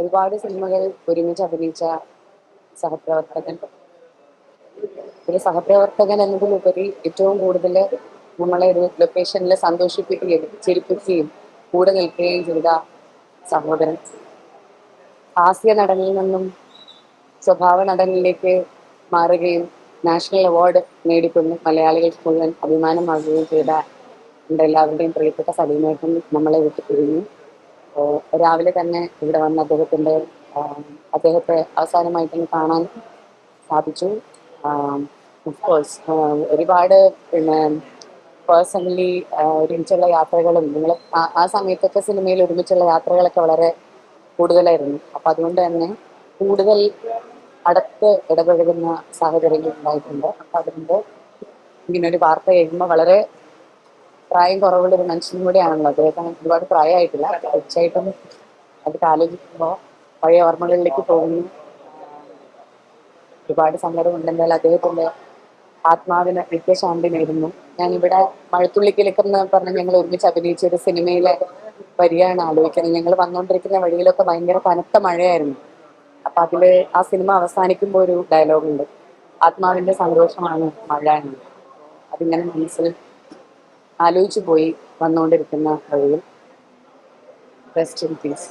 ഒരുപാട് സിനിമകൾ ഒരുമിച്ച് അഭിനയിച്ച സഹപ്രവർത്തകൻ. ഒരു സഹപ്രവർത്തകൻ എന്നതിലുപരി ഏറ്റവും കൂടുതൽ നമ്മളെ ഒരു ലൊക്കേഷനിൽ സന്തോഷിപ്പിക്കുകയും ചിരിപ്പിക്കുകയും കൂടെ നിൽക്കുകയും ചെയ്ത സഹോദരൻ. ഹാസ്യ നടനിൽ നിന്നും സ്വഭാവ നടനിലേക്ക് മാറുകയും നാഷണൽ അവാർഡ് നേടിക്കൊണ്ട് മലയാളികൾക്ക് മുഴുവൻ അഭിമാനമാകുകയും ചെയ്ത നമ്മുടെ എല്ലാവരുടെയും പ്രിയപ്പെട്ട സലീമേട്ടൻ നമ്മളെ വിട്ടു പിരിഞ്ഞു. രാവിലെ തന്നെ ഇവിടെ വന്ന് അദ്ദേഹത്തെ അവസാനമായിട്ടൊന്ന് കാണാൻ സാധിച്ചു. ഓഫ്കോഴ്സ് ഒരുപാട് പിന്നെ പേഴ്സണലി ഒരുമിച്ചുള്ള യാത്രകളും നിങ്ങൾ ആ സമയത്തൊക്കെ സിനിമയിൽ ഒരുമിച്ചുള്ള യാത്രകളൊക്കെ വളരെ കൂടുതലായിരുന്നു. അപ്പം അതുകൊണ്ട് തന്നെ കൂടുതൽ അടുത്ത് ഇടപഴകുന്ന സാഹചര്യങ്ങൾ ഉണ്ടായിട്ടുണ്ട്. അപ്പം അതുകൊണ്ട് ഇങ്ങനെ ഒരു വാർത്ത കേൾക്കുമ്പോൾ വളരെ പ്രായം കുറവുള്ള ഒരു മനുഷ്യനും കൂടെയാണല്ലോ. അദ്ദേഹത്തിന് ഒരുപാട് പ്രായമായിട്ടില്ല. തീർച്ചയായിട്ടും അതൊക്കെ ആലോചിക്കുമ്പോൾ പഴയ ഓർമ്മകളിലേക്ക് പോകുന്നു. ഒരുപാട് സങ്കടമുണ്ടെങ്കിൽ അദ്ദേഹത്തിന്റെ ആത്മാവിന് നിത്യശാന്തി നേരുന്നു. ഞാനിവിടെ മഴത്തുള്ളിക്കിലക്കം എന്ന് പറഞ്ഞ് ഞങ്ങൾ ഒരുമിച്ച് അഭിനയിച്ച ഒരു സിനിമയിലെ വരിയാണ് ആലോചിക്കുന്നത്. ഞങ്ങൾ വന്നുകൊണ്ടിരിക്കുന്ന വഴിയിലൊക്കെ ഭയങ്കര കനത്ത മഴയായിരുന്നു. അപ്പൊ അതില് ആ സിനിമ അവസാനിക്കുമ്പോൾ ഒരു ഡയലോഗുണ്ട്, ആത്മാവിന്റെ സന്തോഷമാണ് മഴ എന്ന്. അതിങ്ങനെ മനസ്സിൽ ആലോചിച്ചു പോയി വന്നുകൊണ്ടിരിക്കുന്ന വഴിയിൽ. Rest in peace.